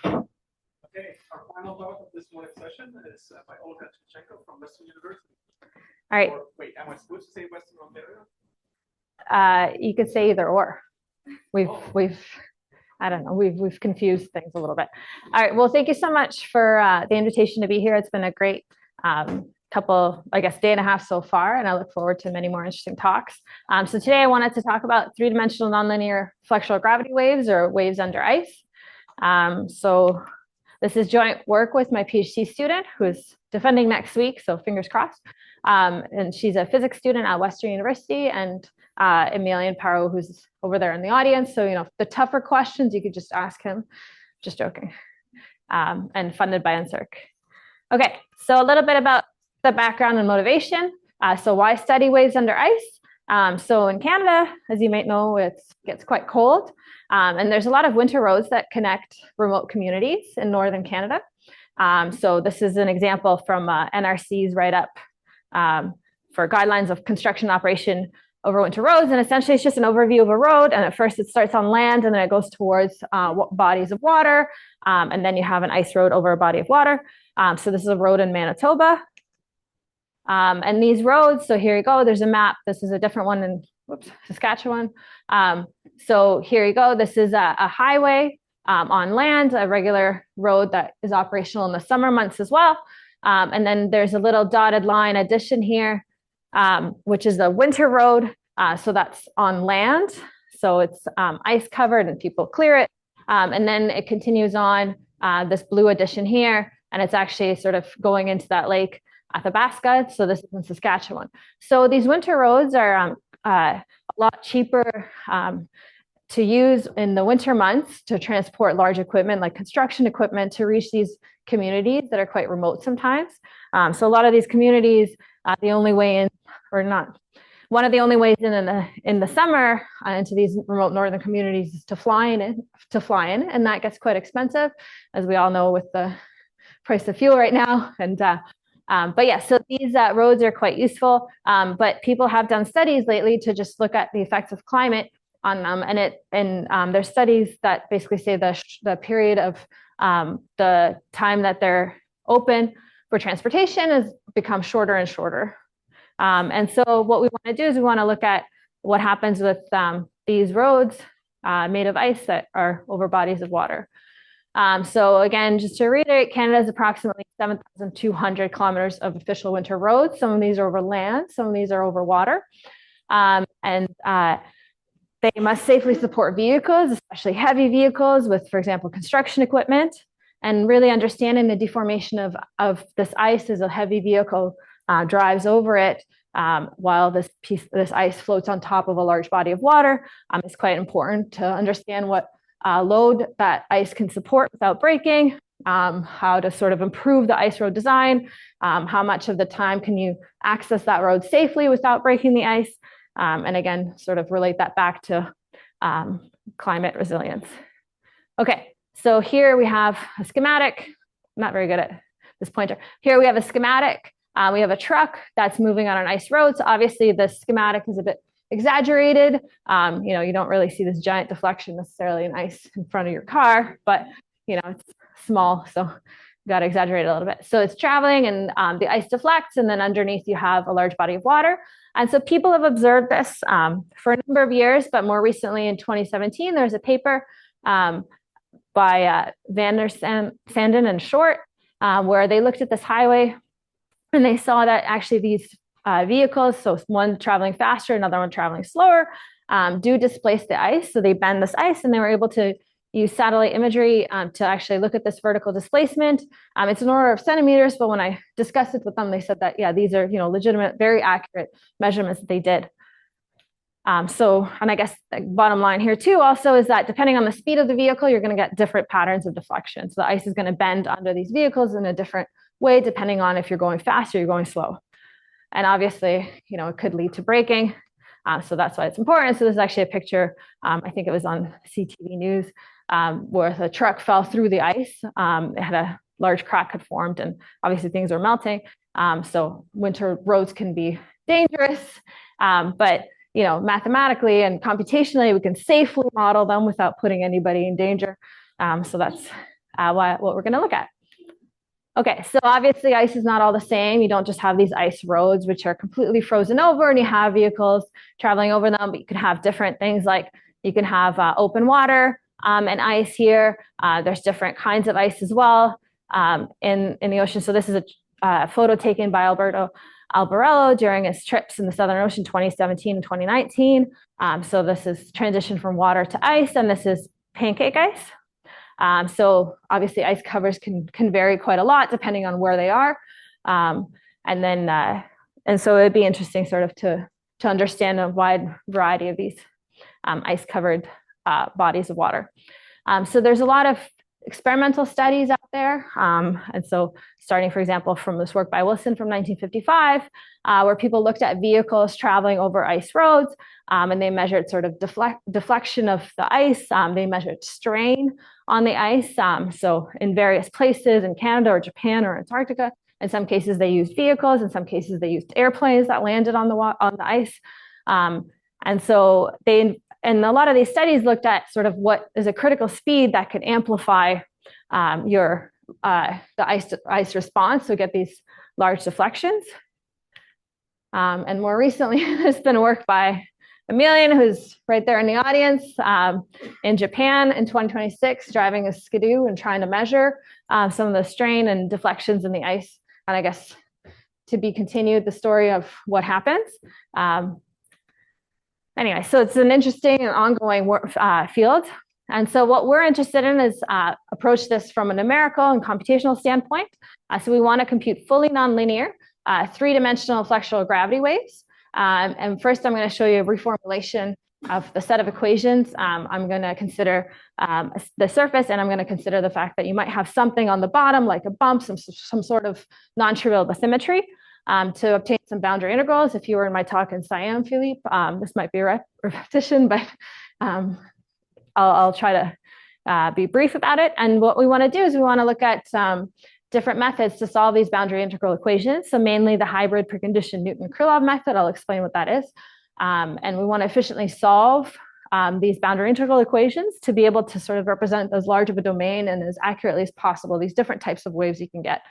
Okay, our final talk of this morning's session is by Olga Trichtchenko from Western University. All right. Or, wait, am I supposed to say Western Ontario? You could say either or. I don't know, we've confused things a little bit. All right, well, thank you so much for the invitation to be here. It's been a great couple, I guess, day and a half so far, and I look forward to many more interesting talks. So today I wanted to talk about three-dimensional nonlinear flexural gravity waves, or waves under ice. So this is joint work with my PhD student who's defending next week, so fingers crossed. And she's a physics student at Western University, and Emilian Parot, who's over there in the audience. So, you know, the tougher questions you could just ask him, just joking, and funded by NSERC. Okay, so a little bit about the background and motivation. So why study waves under ice? So in Canada, as you might know, it gets quite cold. And there's a lot of winter roads that connect remote communities in northern Canada. So this is an example from NRC's write-up for guidelines of construction operation over winter roads. And essentially, it's just an overview of a road. And at first, it starts on land, and then it goes towards bodies of water. And then you have an ice road over a body of water. So this is a road in Manitoba. And these roads, so here you go. There's a map. This is a different one in Saskatchewan. So here you go. This is a highway on land, a regular road that is operational in the summer months as well. And then there's a little dotted line addition here, which is the winter road. So that's on land. So it's ice covered and people clear it. And then it continues on this blue addition here. And it's actually sort of going into that lake Athabasca. So this is in Saskatchewan. So these winter roads are a lot cheaper to use in the winter months to transport large equipment like construction equipment to reach these communities that are quite remote sometimes. So a lot of these communities, the only way in, or not, one of the only ways in the summer into these remote northern communities is to fly in, and that gets quite expensive, as we all know with the price of fuel right now. And but yeah, so these roads are quite useful, but people have done studies lately to just look at the effects of climate on them, and there's studies that basically say the period of the time that they're open for transportation has become shorter and shorter. And so what we want to do is we want to look at what happens with these roads made of ice that are over bodies of water. So again, just to reiterate, Canada has approximately 7,200 kilometers of official winter roads. Some of these are over land, some of these are over water. And they must safely support vehicles, especially heavy vehicles with, for example, construction equipment, and really understanding the deformation of this ice as a heavy vehicle drives over it while this ice floats on top of a large body of water. It's quite important to understand what load that ice can support without breaking, how to sort of improve the ice road design, how much of the time can you access that road safely without breaking the ice, and again, sort of relate that back to climate resilience. Okay, so here we have a schematic. I'm not very good at this pointer. Here we have a schematic. We have a truck that's moving on an ice road. So obviously the schematic is a bit exaggerated. You know, you don't really see this giant deflection necessarily in ice in front of your car, but you know, it's small, so you got to exaggerate it a little bit. So it's traveling, and the ice deflects, and then underneath you have a large body of water. And so people have observed this for a number of years, but more recently in 2017, there's a paper by Van der Sanden and Short, where they looked at this highway, and they saw that actually these vehicles, so one traveling faster, another one traveling slower, do displace the ice. So they bend this ice, and they were able to use satellite imagery to actually look at this vertical displacement. It's an order of centimeters, but when I discussed it with them, they said that, yeah, these are, you know, legitimate, very accurate measurements that they did. And I guess the bottom line here too also is that depending on the speed of the vehicle, you're going to get different patterns of deflection. So the ice is going to bend under these vehicles in a different way, depending on if you're going fast or you're going slow. And obviously, you know, it could lead to braking. So that's why it's important. So this is actually a picture, I think it was on CTV News, where the truck fell through the ice. It had a large crack had formed, and obviously things were melting. So winter roads can be dangerous, but you know, mathematically and computationally, we can safely model them without putting anybody in danger. So that's what we're going to look at. Okay, so obviously ice is not all the same. You don't just have these ice roads, which are completely frozen over, and you have vehicles traveling over them, but you could have different things like you can have open water and ice here. There's different kinds of ice as well in the ocean. So this is a photo taken by Alberto Albarello during his trips in the Southern Ocean 2017 and 2019. So this is transition from water to ice, and this is pancake ice. So obviously ice covers can vary quite a lot depending on where they are. And so it'd be interesting sort of to understand a wide variety of these ice covered bodies of water. So there's a lot of experimental studies out there. And so starting, for example, from this work by Wilson from 1955, where people looked at vehicles traveling over ice roads, and they measured sort of deflection of the ice. They measured strain on the ice. So in various places in Canada or Japan or Antarctica, in some cases they used vehicles, in some cases they used airplanes that landed on the ice. And so and a lot of these studies looked at sort of what is a critical speed that could amplify the ice response, so get these large deflections. And more recently, there's been work by Emilian, who's right there in the audience, in Japan in 2026, driving a skidoo and trying to measure some of the strain and deflections in the ice. And I guess to be continued, the story of what happens. Anyway, so it's an interesting and ongoing field. And so what we're interested in is approach this from a numerical and computational standpoint. So we want to compute fully nonlinear, three-dimensional flexural gravity waves. And first, I'm going to show you a reformulation of the set of equations. I'm going to consider the surface, and I'm going to consider the fact that you might have something on the bottom, like a bump, some sort of non-trivial bathymetry. To obtain some boundary integrals. If you were in my talk in Siam, Philippe, this might be a repetition, but I'll try to be brief about it. And what we want to do is we want to look at different methods to solve these boundary integral equations. So mainly the hybrid preconditioned Newton-Krylov method. I'll explain what that is. And we want to efficiently solve these boundary integral equations to be able to sort of represent as large of a domain and as accurately as possible these different types of waves you can get.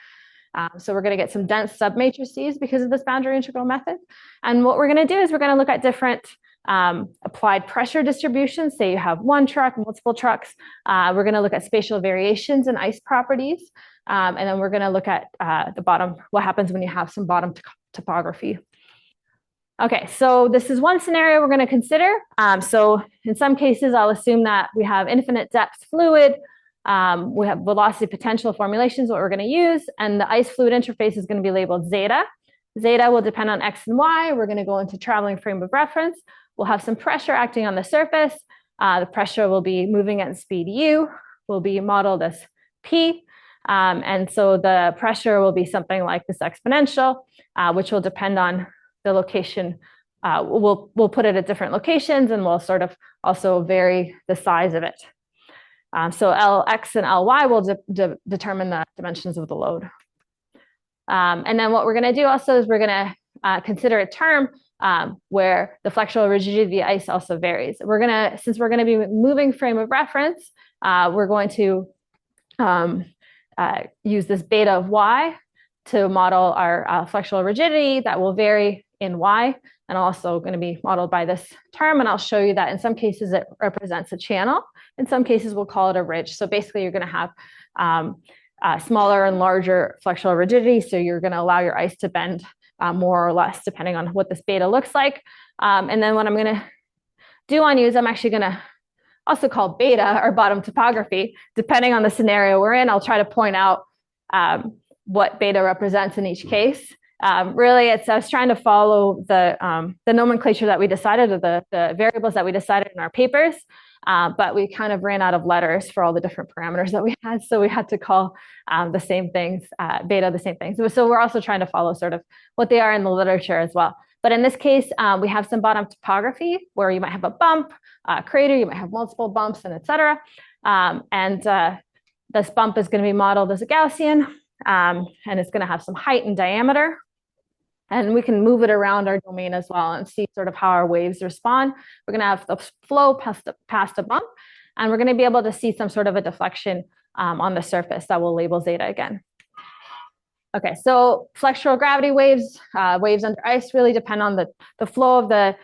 So we're going to get some dense submatrices because of this boundary integral method. And what we're going to do is we're going to look at different applied pressure distributions. Say you have one truck, multiple trucks. We're going to look at spatial variations in ice properties. And then we're going to look at the bottom, what happens when you have some bottom topography. Okay, so this is one scenario we're going to consider. So in some cases, I'll assume that we have infinite depth fluid. We have velocity potential formulations, what we're going to use, and the ice fluid interface is going to be labeled zeta. Zeta will depend on x and y. We're going to go into traveling frame of reference. We'll have some pressure acting on the surface. The pressure will be moving at speed u, will be modeled as p. And so the pressure will be something like this exponential, which will depend on the location. We'll put it at different locations, and we'll sort of also vary the size of it. So Lx and Ly will determine the dimensions of the load. And then what we're going to do also is we're going to consider a term where the flexural rigidity of the ice also varies. Since we're going to be moving frame of reference, we're going to use this beta of y to model our flexural rigidity that will vary in y, and also going to be modeled by this term. And I'll show you that in some cases it represents a channel. In some cases, we'll call it a ridge. So basically, you're going to have smaller and larger flexural rigidity. So you're going to allow your ice to bend more or less, depending on what this beta looks like. And then what I'm going to do on you is I'm actually going to also call beta or bottom topography, depending on the scenario we're in. I'll try to point out what beta represents in each case. Really, I was trying to follow the nomenclature that we decided, or the variables that we decided in our papers. But we kind of ran out of letters for all the different parameters that we had. So we had to call the same things, beta the same things. So we're also trying to follow sort of what they are in the literature as well. But in this case, we have some bottom topography where you might have a bump, a crater, you might have multiple bumps, and et cetera. And this bump is going to be modeled as a Gaussian, and it's going to have some height and diameter. And we can move it around our domain as well and see sort of how our waves respond. We're going to have the flow past a bump. And we're going to be able to see some sort of a deflection on the surface that we'll label zeta again. Okay, so flexural gravity waves, waves under ice really depend on the flow of the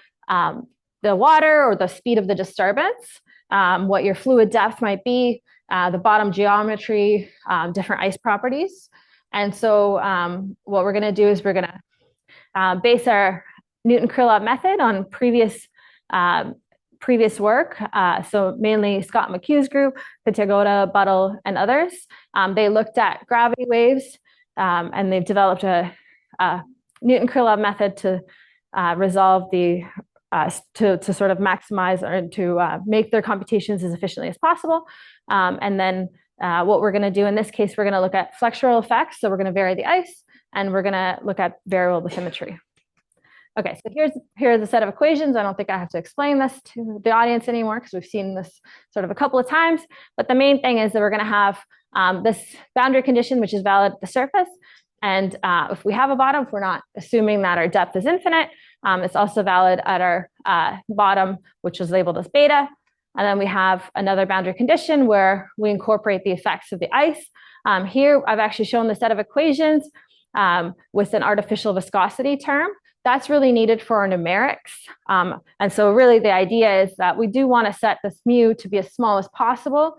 water or the speed of the disturbance, what your fluid depth might be, the bottom geometry, different ice properties. And so what we're going to do is we're going to base our Newton-Krylov method on previous work. So mainly Scott McHugh's group, Pitagoda, Buttle, and others. They looked at gravity waves, and they've developed a Newton-Krylov method to resolve to sort of maximize or to make their computations as efficiently as possible. And then what we're going to do in this case, we're going to look at flexural effects. So we're going to vary the ice, and we're going to look at variable bathymetry. Okay, so here's a set of equations. I don't think I have to explain this to the audience anymore because we've seen this sort of a couple of times. But the main thing is that we're going to have this boundary condition, which is valid at the surface. And if we have a bottom, if we're not assuming that our depth is infinite, it's also valid at our bottom, which is labeled as beta. And then we have another boundary condition where we incorporate the effects of the ice. Here, I've actually shown the set of equations with an artificial viscosity term. That's really needed for our numerics. And so really the idea is that we do want to set this mu to be as small as possible.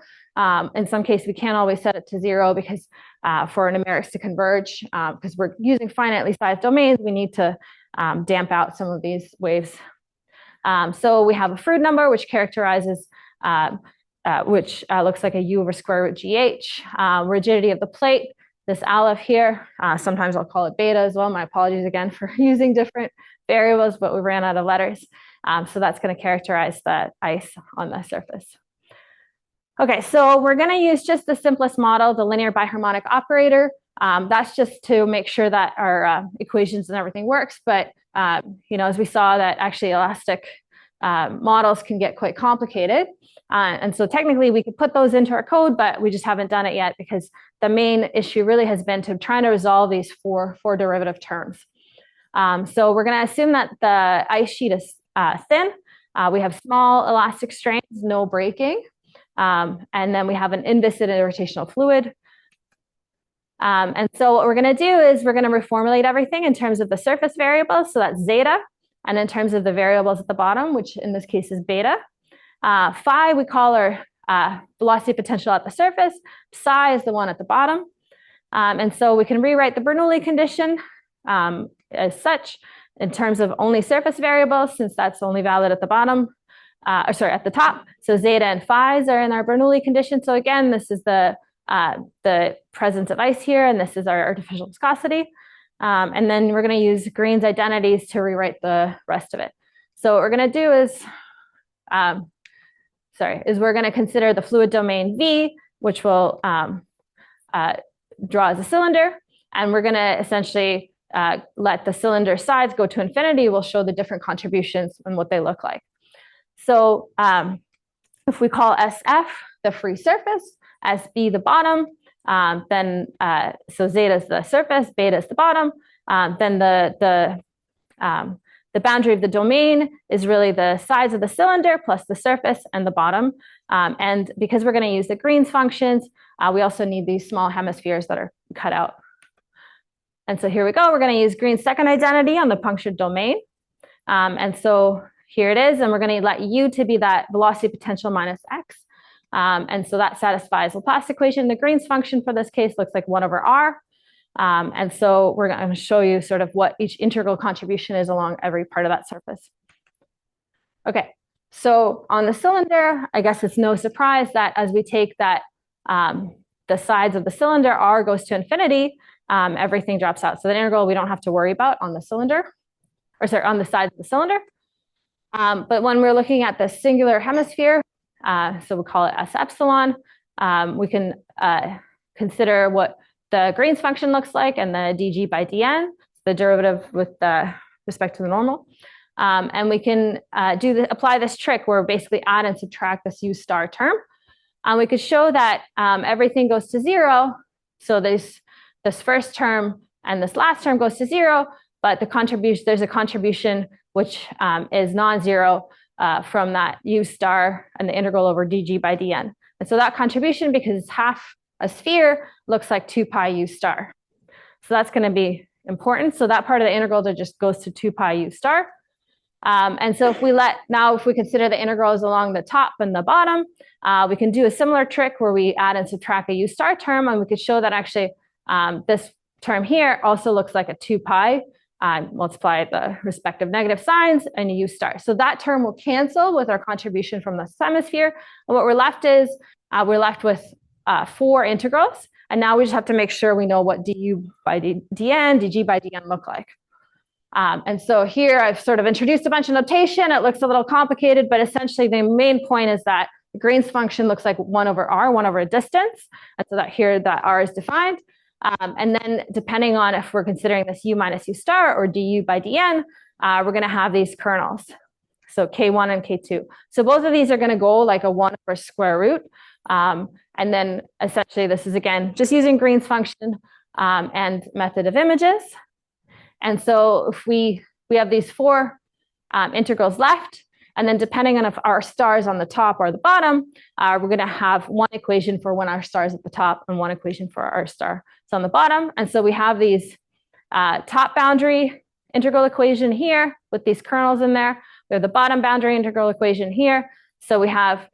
In some cases, we can't always set it to 0 because for our numerics to converge, because we're using finitely sized domains, we need to damp out some of these waves. So we have a Froude number, which characterizes, which looks like a u over square root gh, rigidity of the plate. This aleph here, sometimes I'll call it beta as well. My apologies again for using different variables, but we ran out of letters. So that's going to characterize the ice on the surface. Okay, so we're going to use just the simplest model, the linear biharmonic operator. That's just to make sure that our equations and everything works. But as we saw, that actually elastic models can get quite complicated. And so technically we could put those into our code, but we just haven't done it yet because the main issue really has been to trying to resolve these four derivative terms. So we're going to assume that the ice sheet is thin. We have small elastic strains, no breaking. And then we have an inviscid rotational fluid. And so what we're going to do is we're going to reformulate everything in terms of the surface variables. So that's zeta. And in terms of the variables at the bottom, which in this case is beta. Phi we call our velocity potential at the surface. Psi is the one at the bottom. And so we can rewrite the Bernoulli condition as such in terms of only surface variables, since that's only valid at the bottom, at the top. So zeta and phi's are in our Bernoulli condition. So again, this is the presence of ice here, and this is our artificial viscosity. And then we're going to use Green's identities to rewrite the rest of it. So what we're going to do is, we're going to consider the fluid domain V, which will draw as a cylinder. And we're going to essentially let the cylinder sides go to infinity. We'll show the different contributions and what they look like. So if we call SF the free surface, SB the bottom, then so zeta is the surface, beta is the bottom. Then the boundary of the domain is really the sides of the cylinder plus the surface and the bottom. And because we're going to use the Green's functions, we also need these small hemispheres that are cut out. And so here we go. We're going to use Green's second identity on the punctured domain. And so here it is. And we're going to let U to be that velocity potential minus X. And so that satisfies the Laplace equation. The Green's function for this case looks like 1 over R. And so we're going to show you sort of what each integral contribution is along every part of that surface. Okay, so on the cylinder, I guess it's no surprise that as we take that, the sides of the cylinder, R goes to infinity, everything drops out. So the integral we don't have to worry about on the cylinder, on the sides of the cylinder. But when we're looking at the singular hemisphere, so we call it S epsilon, we can consider what the Green's function looks like and the dg by dn, the derivative with respect to the normal. And we can apply this trick where we basically add and subtract this U star term. We could show that everything goes to 0. So this first term and this last term goes to 0, but there's a contribution which is non-zero from that u star and the integral over dg by dn. And so that contribution, because it's half a sphere, looks like 2 pi u star. So that's going to be important. So that part of the integral just goes to 2 pi u star. And so if we consider the integrals along the top and the bottom, we can do a similar trick where we add and subtract a u star term, and we could show that actually this term here also looks like a 2 pi, multiply the respective negative signs and a u star. So that term will cancel with our contribution from the hemisphere. And what we're left with 4 integrals. And now we just have to make sure we know what du by dn, dg by dn look like. And so here I've sort of introduced a bunch of notation. It looks a little complicated, but essentially the main point is that the Green's function looks like 1 over r, 1 over a distance. And so that here that r is defined. And then depending on if we're considering this u minus u star or du by dn, we're going to have these kernels. So k1 and k2. So both of these are going to go like a 1 over square root. And then essentially this is, again, just using Green's function and method of images. And so if we have these 4 integrals left, and then depending on if our star is on the top or the bottom, we're going to have one equation for when our star is at the top and one equation for our star is on the bottom. And so we have these top boundary integral equation here with these kernels in there. We have the bottom boundary integral equation here. So we have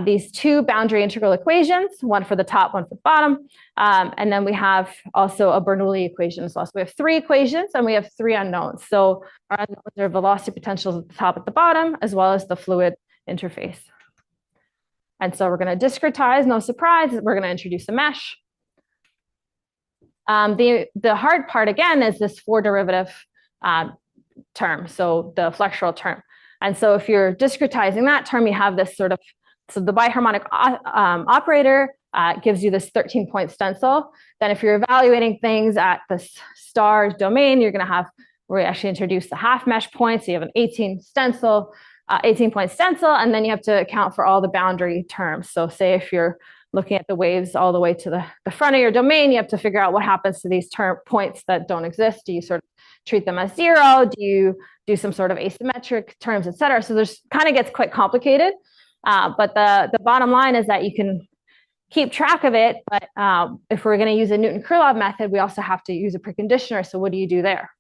these 2 boundary integral equations, one for the top, one for the bottom. And then we have also a Bernoulli equation as well. So we have 3 equations and we have 3 unknowns. So our unknowns are velocity potentials at the top, at the bottom, as well as the fluid interface. And so we're going to discretize, no surprise, we're going to introduce a mesh. The hard part, again, is this 4 derivative term, so the flexural term. And so if you're discretizing that term, you have this sort of, so the biharmonic operator gives you this 13-point stencil. Then if you're evaluating things at the star domain, you're going to have, we actually introduce the half mesh point. So you have an 18-point stencil, and then you have to account for all the boundary terms. So say if you're looking at the waves all the way to the front of your domain, you have to figure out what happens to these points that don't exist. Do you sort of treat them as 0? Do you do some sort of asymmetric terms, et cetera? So there's kind of gets quite complicated. But the bottom line is that you can keep track of it. But if we're going to use a Newton-Kirchhoff method, we also have to use a preconditioner. So what do you do there?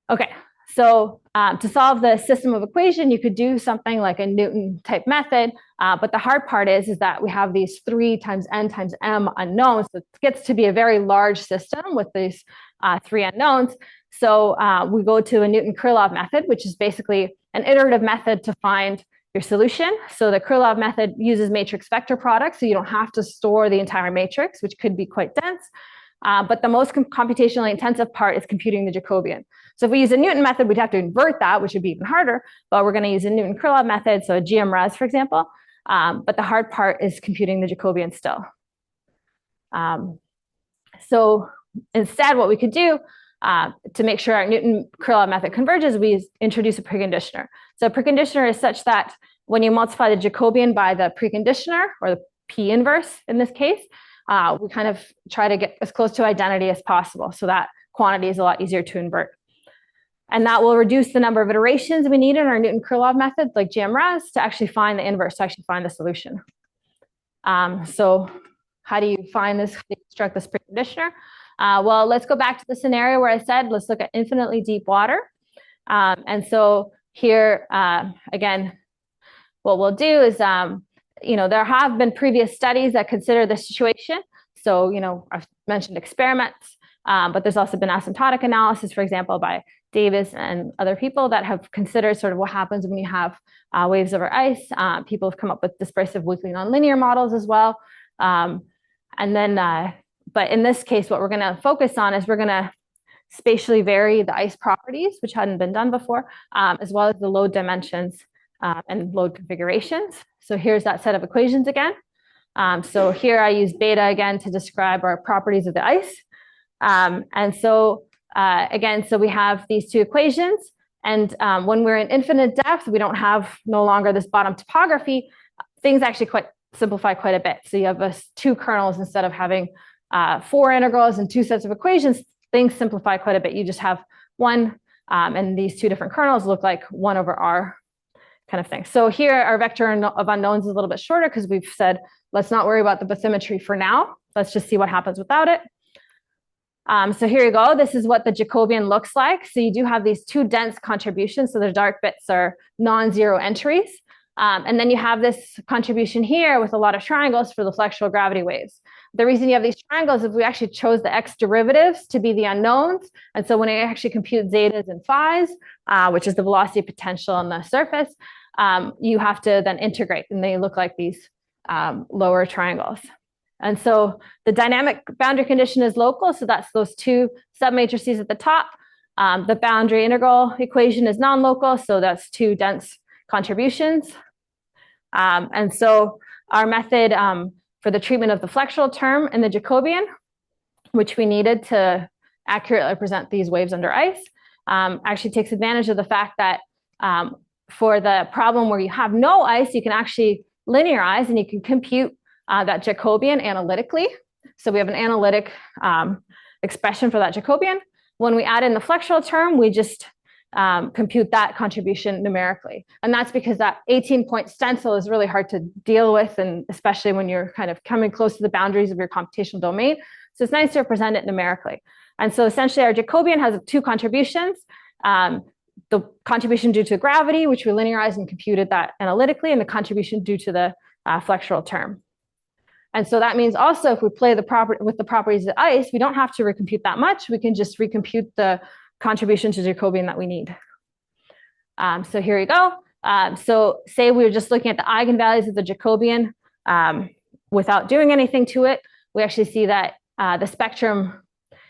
Okay, so to solve the system of equation, you could do something like a Newton type method. But the hard part is that we have these 3 times n times m unknowns. So it gets to be a very large system with these 3 unknowns. So we go to a Newton-Kirchhoff method, which is basically an iterative method to find your solution. So the Kirchhoff method uses matrix vector products, so you don't have to store the entire matrix, which could be quite dense. But the most computationally intensive part is computing the Jacobian. So if we use a Newton method, we'd have to invert that, which would be even harder. But we're going to use a Newton-Kirchhoff method, so a GMRes, for example. But the hard part is computing the Jacobian still. So instead, what we could do to make sure our Newton-Kirchhoff method converges, we introduce a preconditioner. So a preconditioner is such that when you multiply the Jacobian by the preconditioner, or the P inverse in this case, we kind of try to get as close to identity as possible. So that quantity is a lot easier to invert. And that will reduce the number of iterations we need in our Newton-Kirchhoff method, like GMRes, to actually find the inverse, to actually find the solution. So how do you find this, construct this preconditioner? Well, let's go back to the scenario where I said, let's look at infinitely deep water. And so here, again, what we'll do is, there have been previous studies that consider this situation. So, I've mentioned experiments, but there's also been asymptotic analysis, for example, by Davis and other people that have considered sort of what happens when you have waves over ice. People have come up with dispersive weakly nonlinear models as well. But in this case, what we're going to focus on is we're going to spatially vary the ice properties, which hadn't been done before, as well as the load dimensions and load configurations. So here's that set of equations again. So here I use beta again to describe our properties of the ice. So we have these 2 equations. And when we're in infinite depth, we don't have no longer this bottom topography. Things actually simplify quite a bit. So you have 2 kernels instead of having 4 integrals and 2 sets of equations. Things simplify quite a bit. You just have one, and these 2 different kernels look like 1 over r kind of thing. So here our vector of unknowns is a little bit shorter because we've said, let's not worry about the bathymetry for now. Let's just see what happens without it. So here you go. This is what the Jacobian looks like. So you do have these two dense contributions. So the dark bits are non-zero entries. And then you have this contribution here with a lot of triangles for the flexural gravity waves. The reason you have these triangles is we actually chose the x derivatives to be the unknowns. And so when I actually compute zetas and phis, which is the velocity potential on the surface, you have to then integrate, and they look like these lower triangles. And so the dynamic boundary condition is local. So that's those two submatrices at the top. The boundary integral equation is non-local. So that's two dense contributions. And so our method for the treatment of the flexural term in the Jacobian, which we needed to accurately represent these waves under ice, actually takes advantage of the fact that for the problem where you have no ice, you can actually linearize and you can compute that Jacobian analytically. So we have an analytic expression for that Jacobian. When we add in the flexural term, we just compute that contribution numerically. And that's because that 18-point stencil is really hard to deal with, and especially when you're kind of coming close to the boundaries of your computational domain. So it's nice to represent it numerically. And so essentially our Jacobian has two contributions. The contribution due to gravity, which we linearized and computed that analytically, and the contribution due to the flexural term. And so that means also if we play with the properties of ice, we don't have to recompute that much. We can just recompute the contribution to Jacobian that we need. So here you go. So say we were just looking at the eigenvalues of the Jacobian without doing anything to it. We actually see that the spectrum,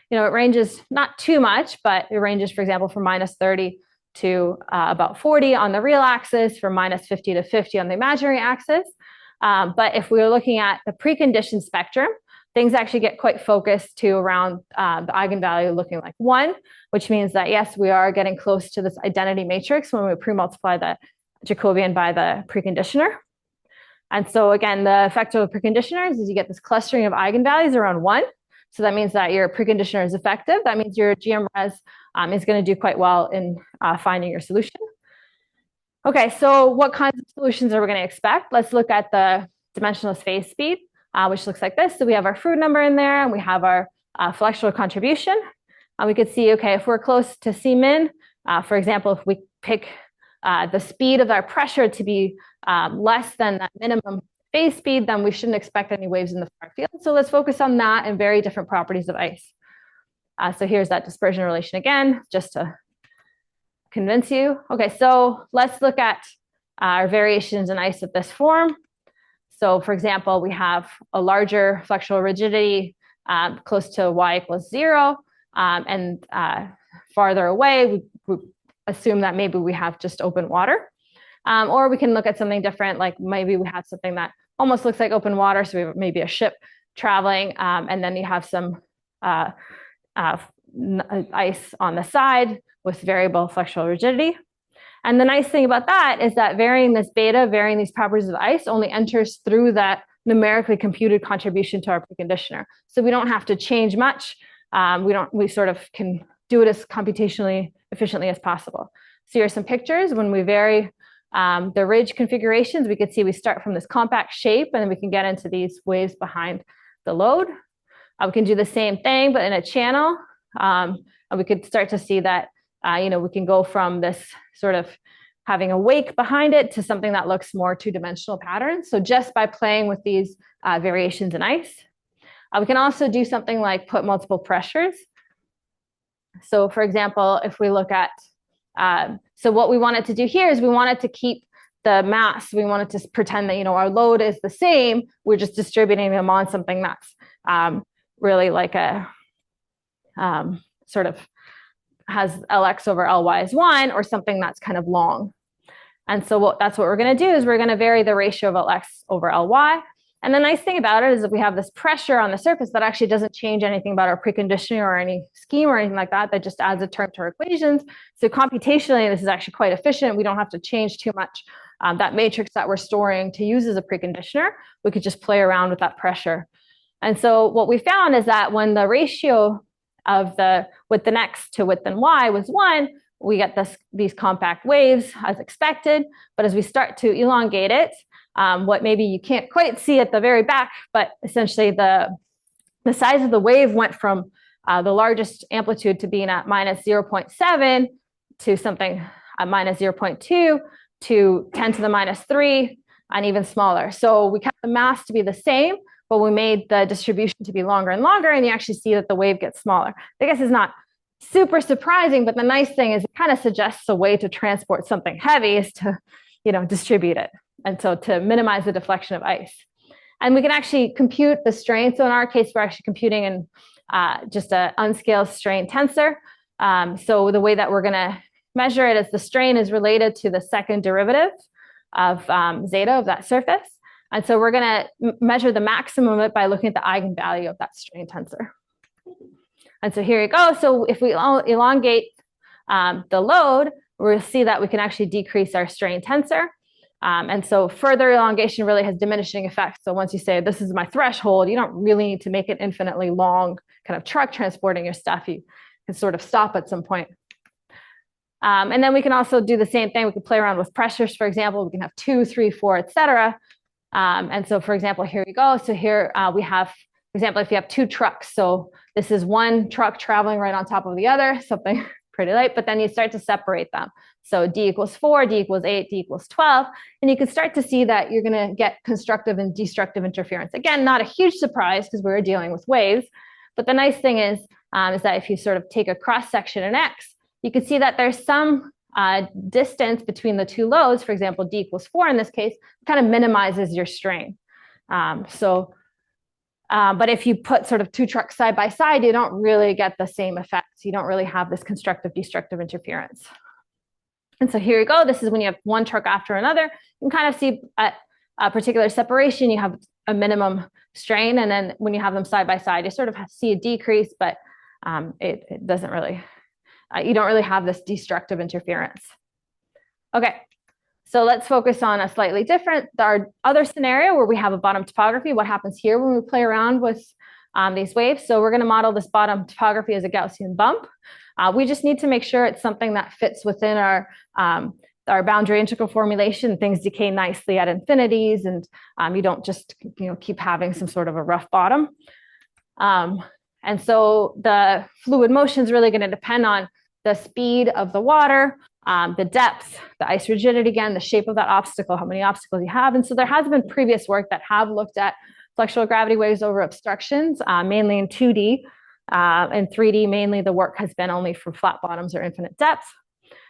it ranges not too much, but it ranges, for example, from -30 to about 40 on the real axis, from -50 to 50 on the imaginary axis. But if we were looking at the preconditioned spectrum, things actually get quite focused to around the eigenvalue looking like 1, which means that, yes, we are getting close to this identity matrix when we pre-multiply the Jacobian by the preconditioner. And so again, the effect of the preconditioners is you get this clustering of eigenvalues around 1. So that means that your preconditioner is effective. That means your GMRes is going to do quite well in finding your solution. Okay, so what kinds of solutions are we going to expect? Let's look at the dimensionless phase speed, which looks like this. So we have our Froude number in there, and we have our flexural contribution. We could see, okay, if we're close to C min, for example, if we pick the speed of our pressure to be less than that minimum phase speed, then we shouldn't expect any waves in the far field. So let's focus on that and very different properties of ice. So here's that dispersion relation again, just to convince you. Okay, so let's look at our variations in ice of this form. So for example, we have a larger flexural rigidity close to y = 0, and farther away, we assume that maybe we have just open water. Or we can look at something different, like maybe we have something that almost looks like open water, so we have maybe a ship traveling, and then you have some ice on the side with variable flexural rigidity. And the nice thing about that is that varying this beta, varying these properties of ice, only enters through that numerically computed contribution to our preconditioner. So we don't have to change much. We sort of can do it as computationally efficiently as possible. So here are some pictures. When we vary the ridge configurations, we could see we start from this compact shape, and then we can get into these waves behind the load. We can do the same thing, but in a channel. And we could start to see that, we can go from this sort of having a wake behind it to something that looks more two-dimensional patterns. So just by playing with these variations in ice. We can also do something like put multiple pressures. So for example, if we look at, so what we wanted to do here is we wanted to keep the mass. We wanted to pretend that, our load is the same. We're just distributing them on something that's really like a sort of has Lx over Ly is 1, or something that's kind of long. And so that's what we're going to do is we're going to vary the ratio of Lx over Ly. And the nice thing about it is that we have this pressure on the surface that actually doesn't change anything about our preconditioning or any scheme or anything like that. That just adds a term to our equations. So computationally, this is actually quite efficient. We don't have to change too much. That matrix that we're storing to use as a preconditioner, we could just play around with that pressure. And so what we found is that when the ratio of the width in X to width in Y was 1, we get these compact waves as expected, but as we start to elongate it, what maybe you can't quite see at the very back, but essentially the size of the wave went from the largest amplitude to being at minus 0.7 to something at minus 0.2 to 10 to the minus 3 and even smaller. So we kept the mass to be the same, but we made the distribution to be longer and longer, and you actually see that the wave gets smaller. I guess it's not super surprising, but the nice thing is it kind of suggests a way to transport something heavy is to, distribute it. And so to minimize the deflection of ice. And we can actually compute the strain. So in our case, we're actually computing in just an unscaled strain tensor. So the way that we're going to measure it is the strain is related to the second derivative of zeta of that surface. And so we're going to measure the maximum of it by looking at the eigenvalue of that strain tensor. And so here you go. So if we elongate the load, we'll see that we can actually decrease our strain tensor. And so further elongation really has diminishing effects. So once you say, this is my threshold, you don't really need to make an infinitely long kind of truck transporting your stuff. You can sort of stop at some point. And then we can also do the same thing. We can play around with pressures, for example. We can have 2, 3, 4, et cetera. And so, for example, here we go. So here we have, for example, if you have 2 trucks. So this is one truck traveling right on top of the other, something pretty light, but then you start to separate them. So D equals 4, D equals 8, D equals 12. And you can start to see that you're going to get constructive and destructive interference. Again, not a huge surprise because we were dealing with waves. But the nice thing is that if you sort of take a cross section in X, you can see that there's some distance between the 2 loads. For example, D equals 4 in this case, kind of minimizes your strain. But if you put sort of 2 trucks side by side, you don't really get the same effects. You don't really have this constructive destructive interference. And so here you go. This is when you have one truck after another. You can kind of see at a particular separation, you have a minimum strain. And then when you have them side by side, you sort of see a decrease, but it doesn't really, you don't really have this destructive interference. Okay. So let's focus on a slightly different, our other scenario where we have a bottom topography. What happens here when we play around with these waves? So we're going to model this bottom topography as a Gaussian bump. We just need to make sure it's something that fits within our boundary integral formulation. Things decay nicely at infinities, and you don't just keep having some sort of a rough bottom. And so the fluid motion is really going to depend on the speed of the water, the depth, the ice rigidity, again, the shape of that obstacle, how many obstacles you have. And so there has been previous work that have looked at flexural gravity waves over obstructions, mainly in 2D. In 3D, mainly the work has been only for flat bottoms or infinite depth.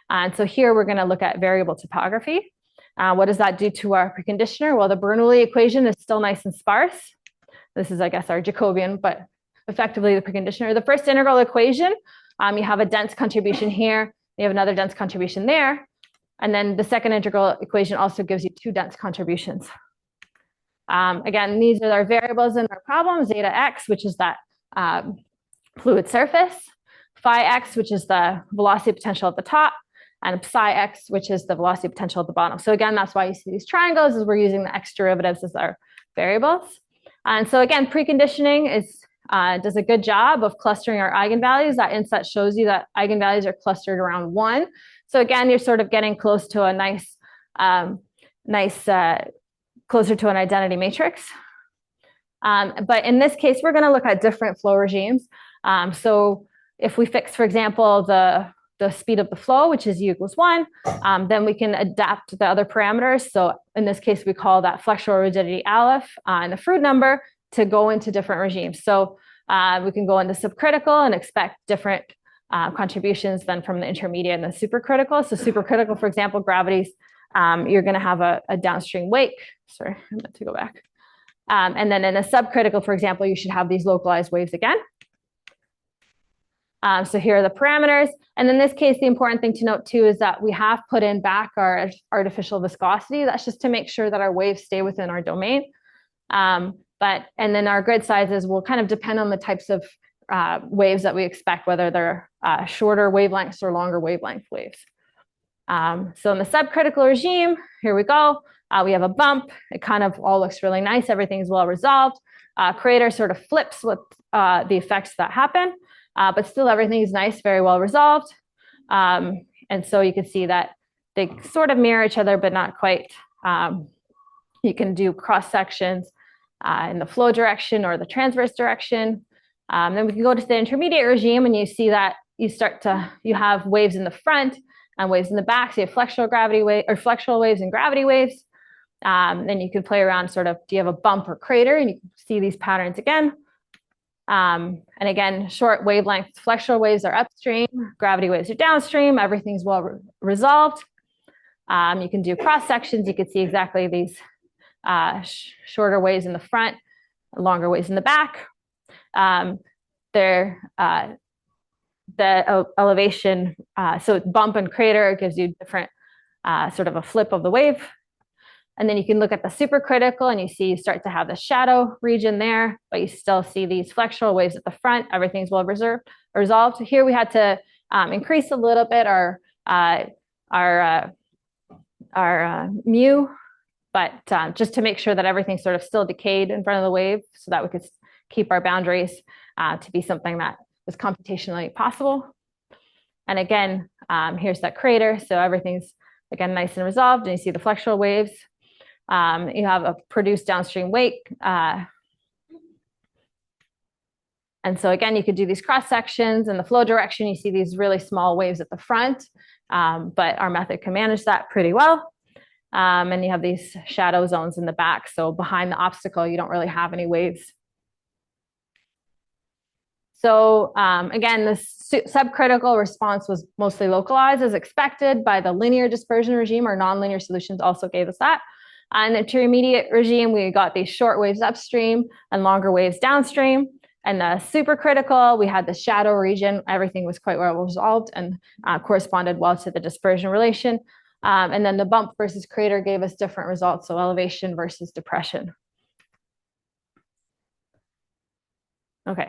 And so here we're going to look at variable topography. What does that do to our preconditioner? Well, the Bernoulli equation is still nice and sparse. This is, I guess, our Jacobian, but effectively the preconditioner. The first integral equation, you have a dense contribution here. You have another dense contribution there. And then the second integral equation also gives you 2 dense contributions. Again, these are our variables in our problem, zeta x, which is that fluid surface, phi x, which is the velocity potential at the top, and psi x, which is the velocity potential at the bottom. So again, that's why you see these triangles, is we're using the x derivatives as our variables. And so again, preconditioning does a good job of clustering our eigenvalues. That inset shows you that eigenvalues are clustered around 1. So again, you're sort of getting close to a closer to an identity matrix. But in this case, we're going to look at different flow regimes. So if we fix, for example, the speed of the flow, which is u equals 1, then we can adapt the other parameters. So in this case, we call that flexural rigidity aleph and the Froude number to go into different regimes. So we can go into subcritical and expect different contributions than from the intermediate and the supercritical. So supercritical, for example, gravities, you're going to have a downstream wake. Sorry, I meant to go back. And then in a subcritical, for example, you should have these localized waves again. So here are the parameters. And in this case, the important thing to note too is that we have put in back our artificial viscosity. That's just to make sure that our waves stay within our domain. And then our grid sizes will kind of depend on the types of waves that we expect, whether they're shorter wavelengths or longer wavelength waves. So in the subcritical regime, here we go. We have a bump. It kind of all looks really nice. Everything's well resolved. Crater sort of flips with the effects that happen, but still everything is nice, very well resolved. And so you can see that they sort of mirror each other, but not quite. You can do cross sections in the flow direction or the transverse direction. Then we can go to the intermediate regime, and you see that you have waves in the front and waves in the back. So you have flexural waves and gravity waves. Then you can play around sort of, do you have a bump or crater? And you can see these patterns again. And again, short wavelength flexural waves are upstream, gravity waves are downstream, everything's well resolved. You can do cross sections, you can see exactly these shorter waves in the front, longer waves in the back. The elevation, so bump and crater gives you different sort of a flip of the wave. And then you can look at the supercritical and you start to have the shadow region there, but you still see these flexural waves at the front. Everything's well resolved. Here we had to increase a little bit our mu, but just to make sure that everything's sort of still decayed in front of the wave so that we could keep our boundaries to be something that was computationally possible. And again, here's that crater. So everything's, again, nice and resolved. And you see the flexural waves. You have a produced downstream wake. And so again, you could do these cross sections. In the flow direction, you see these really small waves at the front, but our method can manage that pretty well. And you have these shadow zones in the back. So behind the obstacle, you don't really have any waves. So again, the subcritical response was mostly localized as expected by the linear dispersion regime. Our nonlinear solutions also gave us that. In the intermediate regime, we got these short waves upstream and longer waves downstream. And the supercritical, we had the shadow region. Everything was quite well resolved and corresponded well to the dispersion relation. And then the bump versus crater gave us different results, so elevation versus depression. Okay.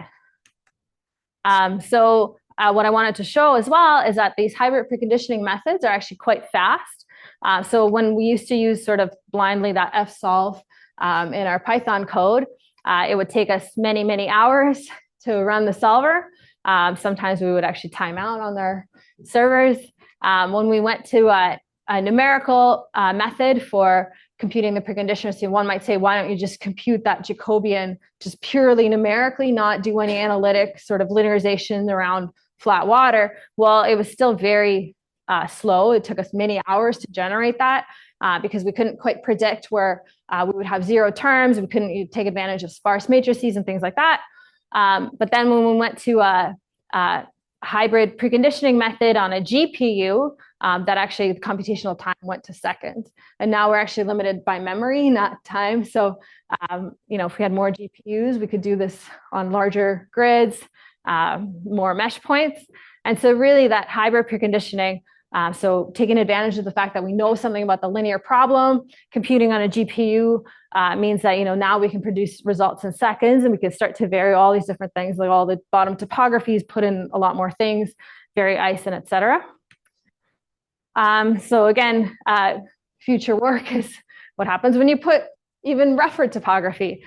So what I wanted to show as well is that these hybrid preconditioning methods are actually quite fast. So when we used to use sort of blindly that fsolve in our Python code, it would take us many, many hours to run the solver. Sometimes we would actually time out on their servers. When we went to a numerical method for computing the preconditioner, so one might say, why don't you just compute that Jacobian just purely numerically, not do any analytic sort of linearization around flat water? Well, it was still very slow. It took us many hours to generate that because we couldn't quite predict where we would have zero terms. We couldn't take advantage of sparse matrices and things like that. But then when we went to a hybrid preconditioning method on a GPU, that actually the computational time went to seconds. And now we're actually limited by memory, not time. So, if we had more GPUs, we could do this on larger grids, more mesh points. And so really that hybrid preconditioning, so taking advantage of the fact that we know something about the linear problem, computing on a GPU means that, now we can produce results in seconds and we can start to vary all these different things, like all the bottom topographies, put in a lot more things, vary ice and et cetera. So again, future work is what happens when you put even rougher topography.